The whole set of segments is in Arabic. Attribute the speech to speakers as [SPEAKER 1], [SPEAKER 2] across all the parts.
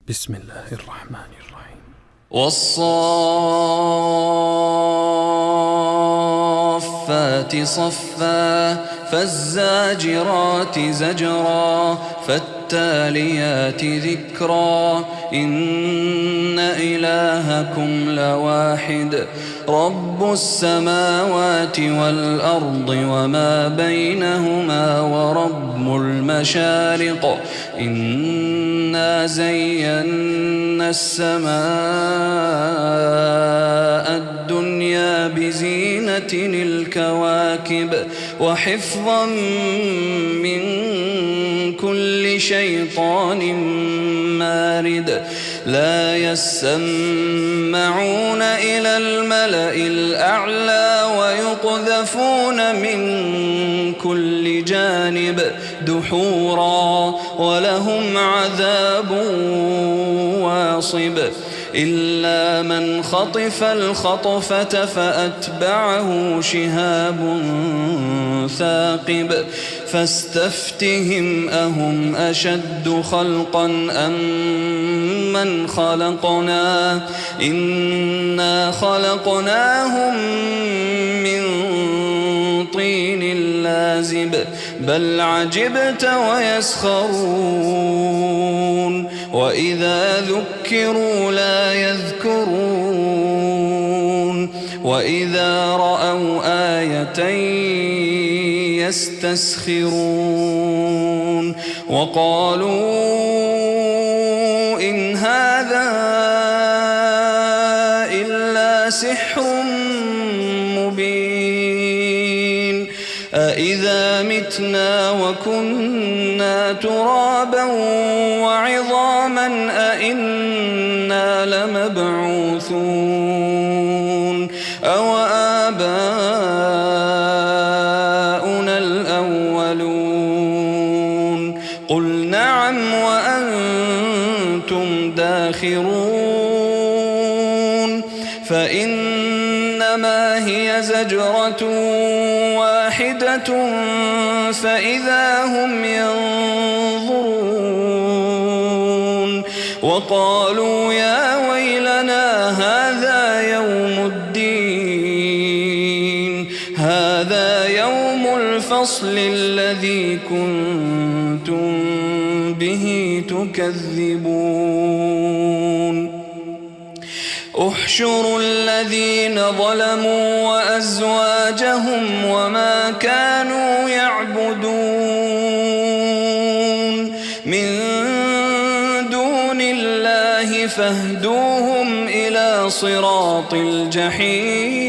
[SPEAKER 1] بسم الله الرحمن الرحيم.
[SPEAKER 2] والصافات صفا فالزاجرات زجرا فالتاليات ذكرا إن إلهكم لواحد رب السماوات والأرض وما بينهما ورب المشارق إنا زينا السماء الدنيا بزينة الكواكب وحفظا من كل شيطان مارد لا يسمعون إلى الملأ الأعلى ويقذفون من كل جانب دحورا ولهم عذاب واصب إلا من خطف الخطفة فأتبعه شهاب ثاقب فاستفتهم أهم أشد خلقا أم من خلقنا إنا خلقناهم من طين لازب بل عجبت ويسخرون وإذا ذكروا لا يذكرون وإذا رأوا آية يستسخرون وقالوا إن هذا إلا سحر مبين أإذا متنا وكنا ترابا وعظاما أإنا لمبعوثون أو آباؤنا الأولون قل نعم وأنتم داخرون فإنما هي زجرة واحدة فإذا هم ينظرون وقالوا يا ويلنا هذا يوم الدين هذا يوم الفصل الذي كنتم به تكذبون احشروا الذين ظلموا وأزواجهم وما كانوا يعبدون من دون الله فاهدوهم إلى صراط الجحيم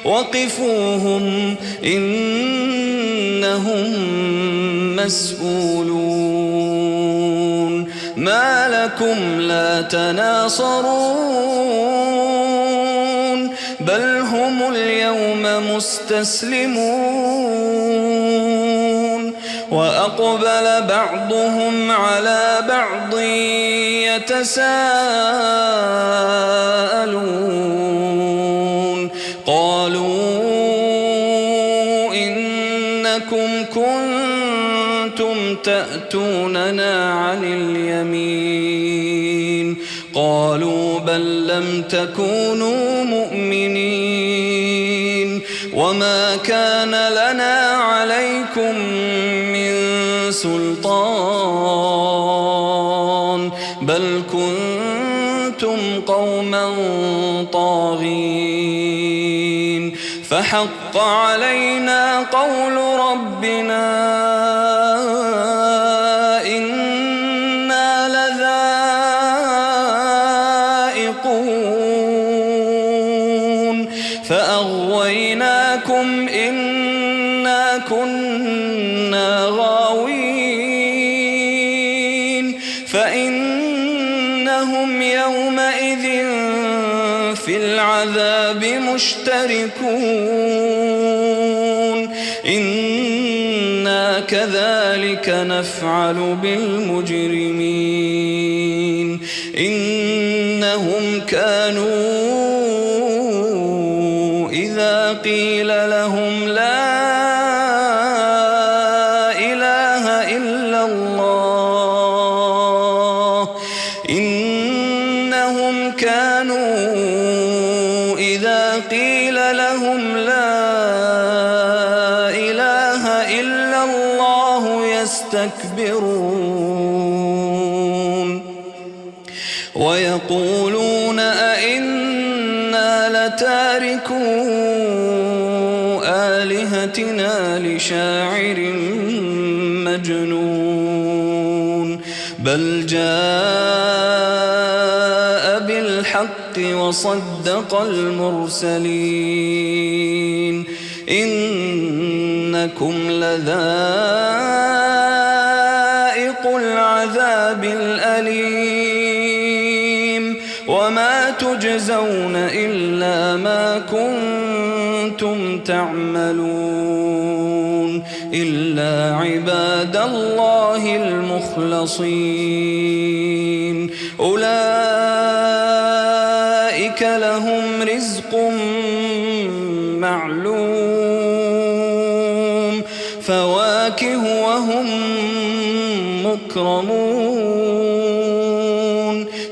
[SPEAKER 2] وقفوهم إنهم مسؤولون ما لكم لا تناصرون بل هم اليوم مستسلمون وأقبل بعضهم على بعض يتساءلون قالوا إنكم كنتم تأتوننا عن اليمين قالوا بل لم تكونوا مؤمنين وما كان لنا عليكم من سلطان بل كنتم قوما طاغين فحق علينا قول ربنا إنا لذائقون فأغويناكم إنا كنا غاوين فإنهم يومئذ في العذاب مشتركون إنا كذلك نفعل بالمجرمين إنهم كانوا إذا قيل لهم لا إله إلا الله ويقولون أئنا لتاركو آلهتنا لشاعر مجنون بل جاء بالحق وصدق المرسلين إنكم لذائق العذاب الأليم وما تجزون إلا ما كنتم تعملون إلا عباد الله المخلصين أولئك لهم رزق معلوم فواكه وهم مكرمون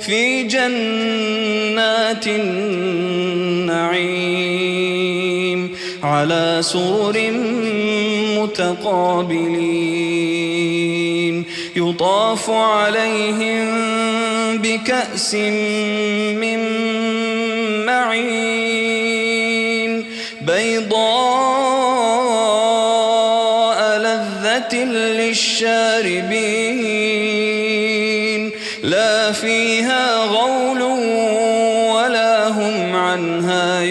[SPEAKER 2] في جنات النعيم على سرر متقابلين يطاف عليهم بكأس من معين بيضاء لذة للشاربين لا فيها غول ولا هم عنها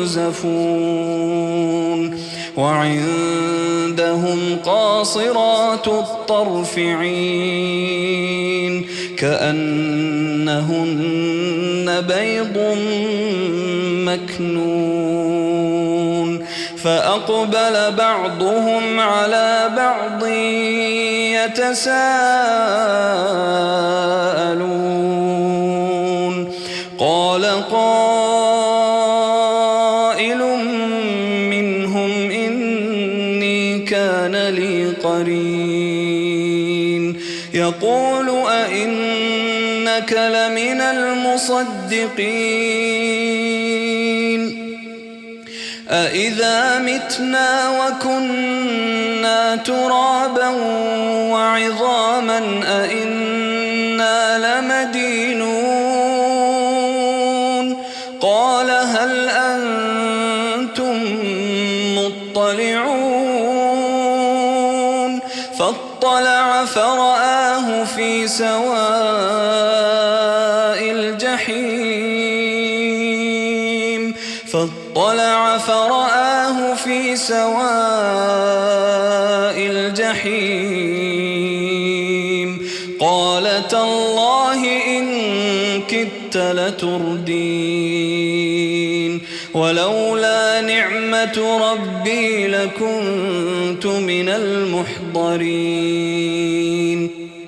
[SPEAKER 2] ينزفون وعندهم قاصرات الطرف عين كأنهن بيض مكنون فأقبل بعضهم على بعض يتساءلون قال قائل منهم إني كان لي قرين يقول أئنك لمن المصدقين أإذا متنا وكنا ترابا وعظاما أإنا لمدينون قال هل أنتم مطلعون فاطلع فرآه في سواء الجحيم قال تالله إن كدت لتردين ولولا نعمة ربي لكنت من المحضرين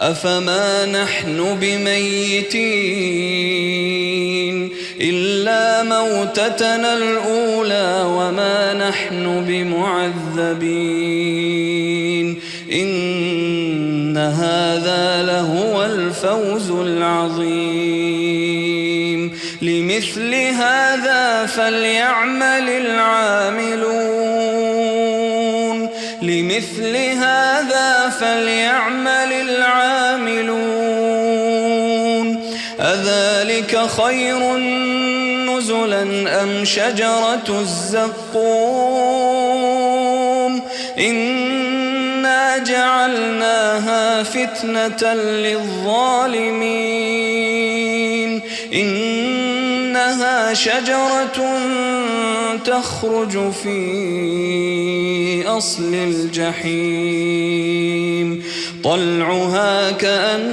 [SPEAKER 2] أفما نحن بميتين إلا موتتنا الأولى وما نحن بمعذبين إن هذا لهو الفوز العظيم لمثل هذا فليعمل العاملون أذلك خير نزلا أم شجرة الزقوم إنا جعلناها فتنة للظالمين إنها شجرة تخرج في أصل الجحيم طلعها كأنه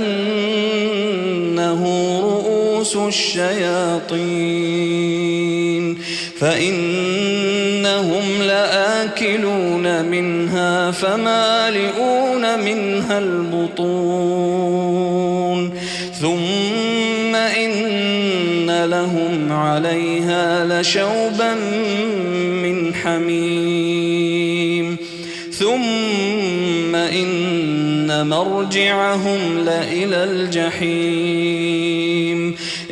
[SPEAKER 2] رؤوس الشياطين فإنهم لآكلون منها فمالئون منها البطون ثم إن لهم عليها لشوبا من حميم ثم إن مرجعهم لإلى الجحيم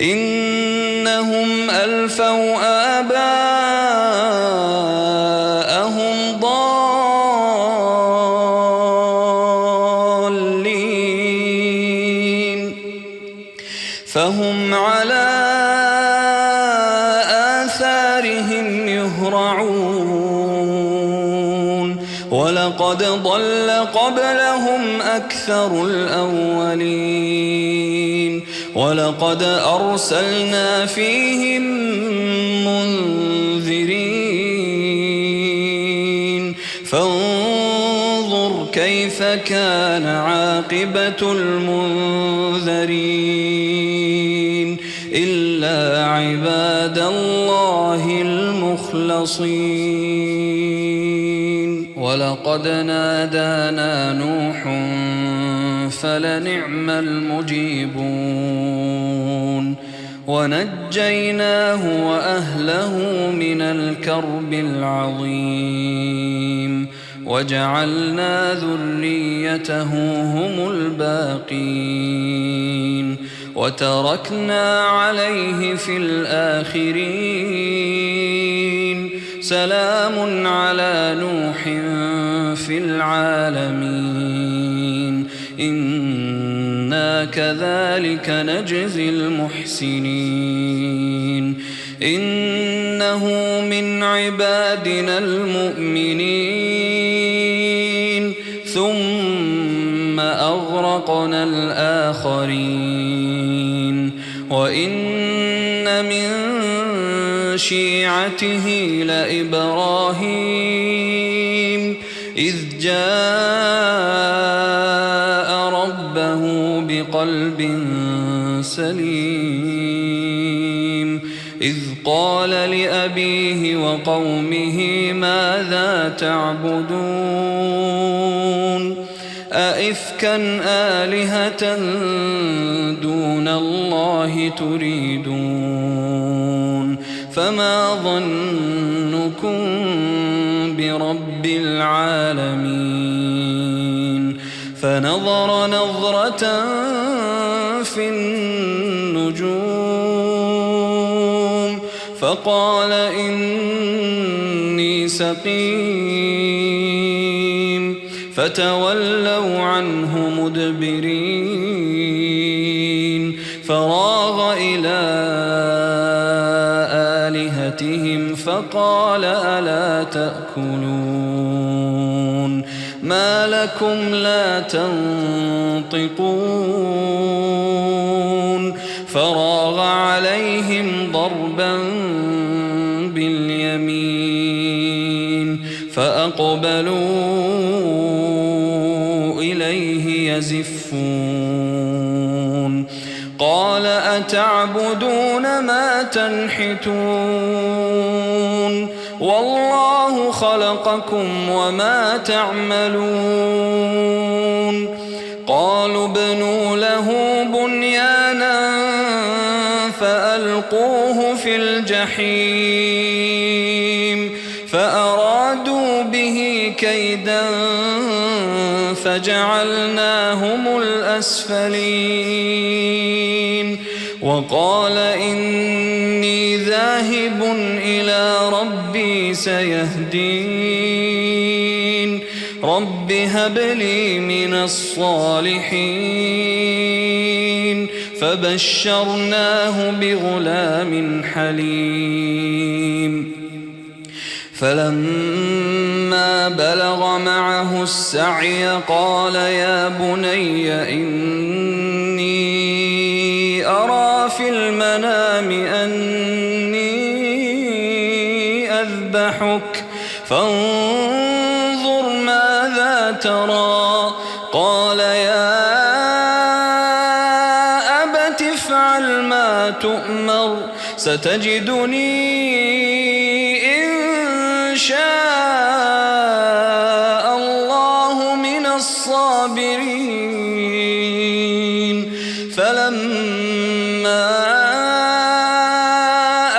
[SPEAKER 2] إنهم ألفوا آباءهم ضالين فهم على آثارهم يهرعون ولقد ضل قبلهم أكثر الأولين ولقد أرسلنا فيهم منذرين فانظر كيف كان عاقبة المنذرين إلا عباد الله المخلصين ولقد نادانا نوح فلنعم المجيبون ونجيناه وأهله من الكرب العظيم وجعلنا ذريته هم الباقين وتركنا عليه في الآخرين سلام على نوح في العالمين إنا كذلك نجزي المحسنين إنه من عبادنا المؤمنين ثم أغرقنا الآخرين وإن من شيعته لإبراهيم إذ جاء ربه بقلب سليم إذ قال لأبيه وقومه ماذا تعبدون أئفكا آلهة دون الله تريدون فما ظنكم برب العالمين فنظر نظرة في النجوم فقال إني سقيم فتولوا عنه مدبرين فراغ إلى آلهتهم فقال ألا تأكلون ما لكم لا تنطقون فراغ عليهم ضربا باليمين فأقبلوا إليه يزفون قال أتعبدون ما تنحتون والله خلقكم وما تعملون قالوا ابنوا له بنيانا فألقوه في الجحيم فأرادوا به كيدا فجعلناهم الأسفلين وقال إني ذاهب إلى ربي سيهدين رب هب لي من الصالحين فبشرناه بغلام حليم فلما بلغ معه السعي قال يا بني إني أرى في المنام أني أذبحك فانظر ماذا ترى قال يا أبت افعل ما تؤمر ستجدني إن شاء الله من الصابرين فلما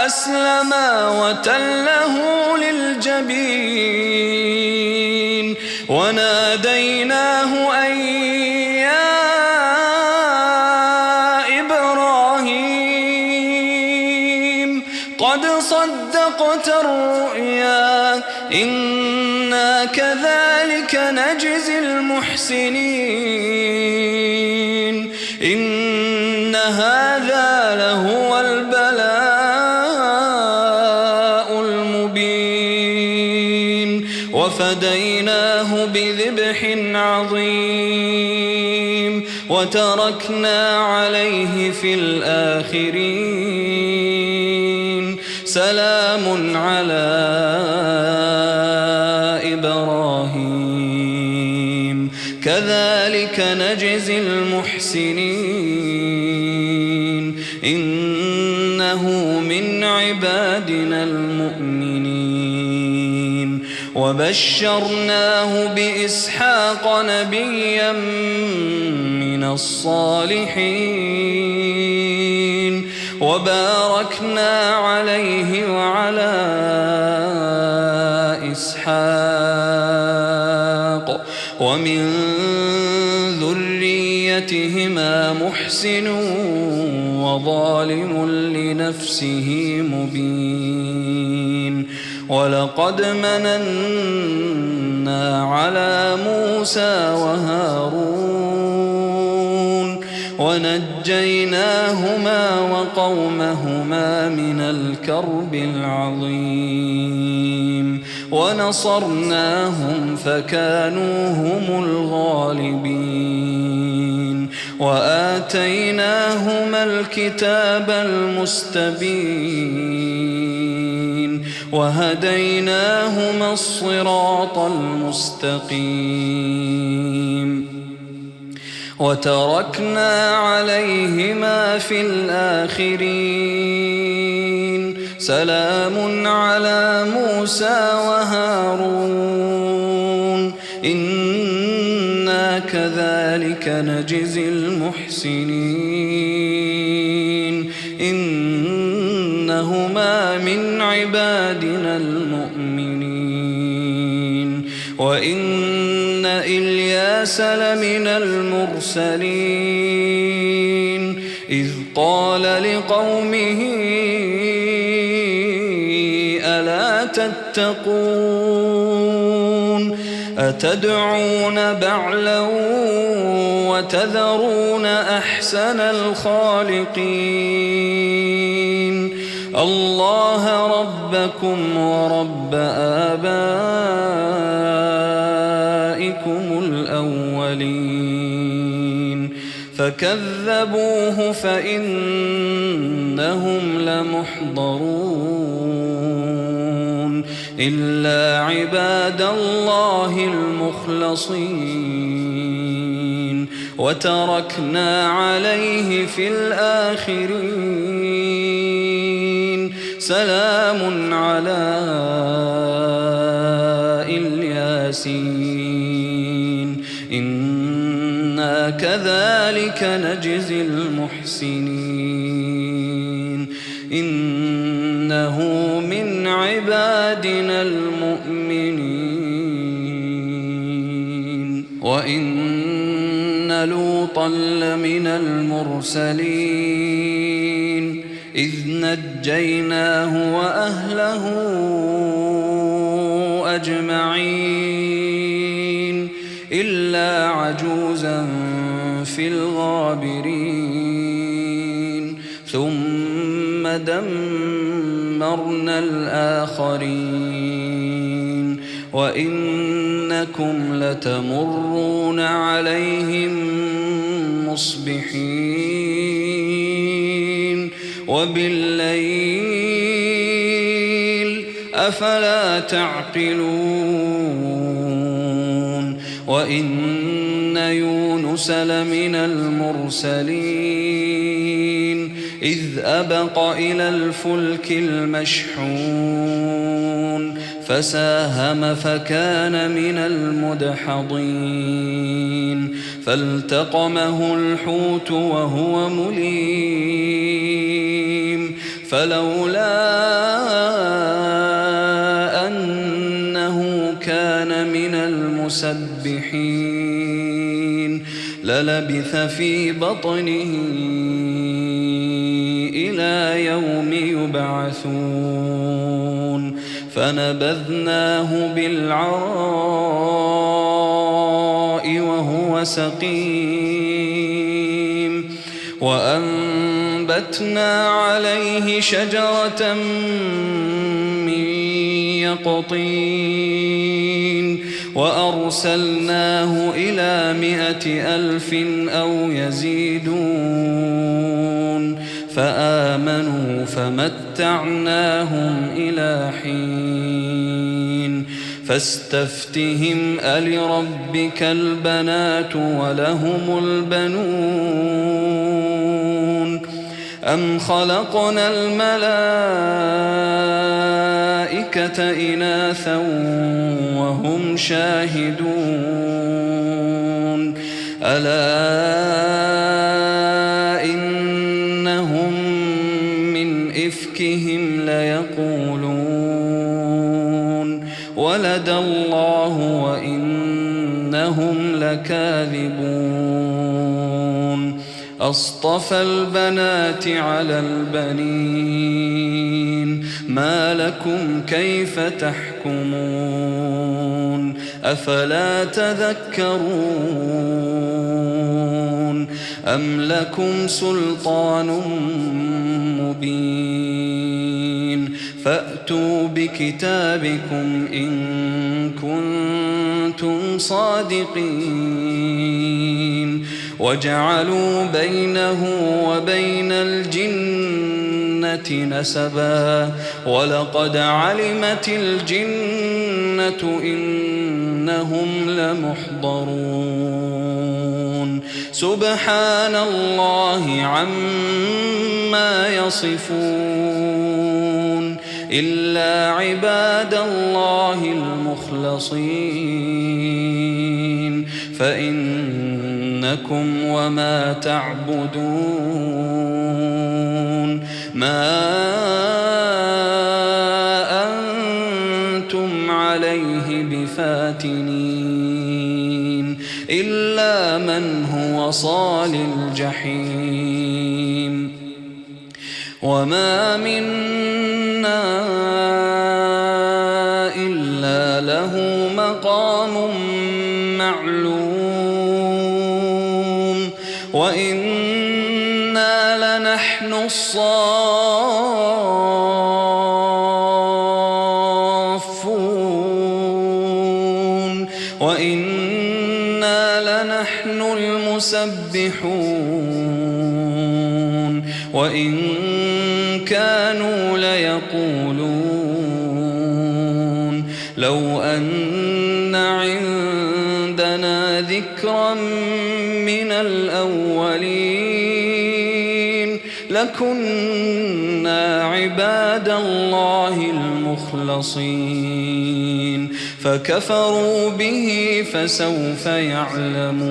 [SPEAKER 2] أسلما وتله للجبين وناديناه أن يا إبراهيم قد صدقت الرؤيا إنا كذلك نجزي المحسنين إن هذا لهو البلاء المبين وفديناه بذبح عظيم وتركنا عليه في الآخرين سلام على إبراهيم كذلك نجزي المحسنين إنه من عبادنا المؤمنين وبشرناه بإسحاق نبيا من الصالحين وباركنا عليه وعلى إسحاق ومن ذريتهما محسن وظالم لنفسه مبين ولقد مننا على موسى وهارون ونجيناهما وقومهما من الكرب العظيم ونصرناهم فكانوا هم الغالبين وآتيناهما الكتاب المستبين وهديناهما الصراط المستقيم وتركنا عليهما في الآخرين سلام على موسى وهارون إنا كذلك نجزي المحسنين إنهما من عبادنا المؤمنين وإن إلياس لمن المرسلين إذ قال لقومه ألا تتقون أتدعون بعلا وتذرون أحسن الخالقين الله ربكم ورب آبائكم الأولين فكذبوه فإنهم لمحضرون إلا عباد الله المخلصين وتركنا عليه في الآخرين سلام على الياسين إنا كذلك نجزي المحسنين إنه من عبادنا المؤمنين وإن لوطا لمن المرسلين إذ نجيناه وأهله أجمعين إلا عجوزا في الغابرين ثم دمرنا الآخرين وإنكم لتمرون عليهم مصبحين وبالليل أفلا تعقلون وإن يونس لمن المرسلين إذ أبق إلى الفلك المشحون فساهم فكان من المدحضين فالتقمه الحوت وهو مليم فلولا أنه كان من المسبحين للبث في بطنه إلى يوم يبعثون فنبذناه بالعراء وهو سقيم وأنبتنا عليه شجرة من يقطين وأرسلناه إلى 100,000 أو يزيدون فآمنوا فمتعناهم إلى حين فاستفتهم ألربك البنات ولهم البنون أم خلقنا الملائكة إناثا وهم شاهدون ألا إنهم من إفكهم ليقولون ولد الله وإنهم لكاذبون أصطفى البنات على البنين ما لكم كيف تحكمون أفلا تذكرون أم لكم سلطان مبين فأتوا بكتابكم إن كنتم صادقين وجعلوا بينه وبين الجنة نسبا ولقد علمت الجنة إنهم لمحضرون سبحان الله عما يصفون إلا عباد الله المخلصين فإنكم وما تعبدون ما أنتم عليه بفاتنين إلا من هو صال الجحيم وما منا إلا له مقام معلوم وإنا لنحن الصافون وإنا لنحن المسبحون وإن كانوا ليقولون لو أن عندنا ذكرا من الأولين لكنا عباد الله المخلصين فكفروا به فسوف يعلمون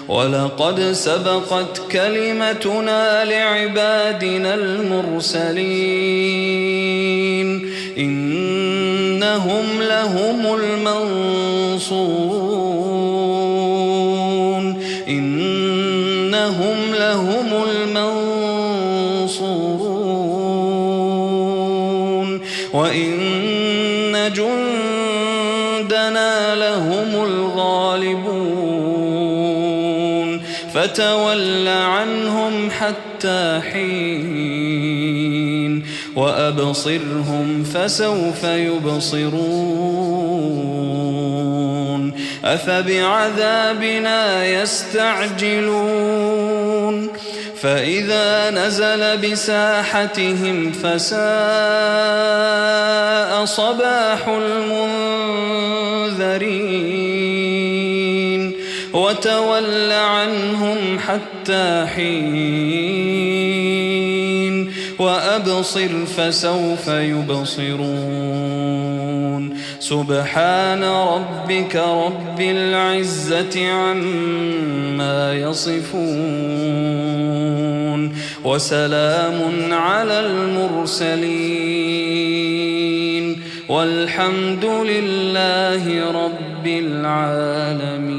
[SPEAKER 2] ولقد سبقت كلمتنا لعبادنا المرسلين إنهم لهم المنصورون إنهم لهم المنصورون وإن جندنا لهم الغالبون فتول عنهم حتى حين وأبصرهم فسوف يبصرون أفبعذابنا يستعجلون فإذا نزل بساحتهم فساء صباح المنذرين وتول عنهم حتى حين وأبصر فسوف يبصرون سبحان ربك رب العزة عما يصفون وسلام على المرسلين والحمد لله رب العالمين.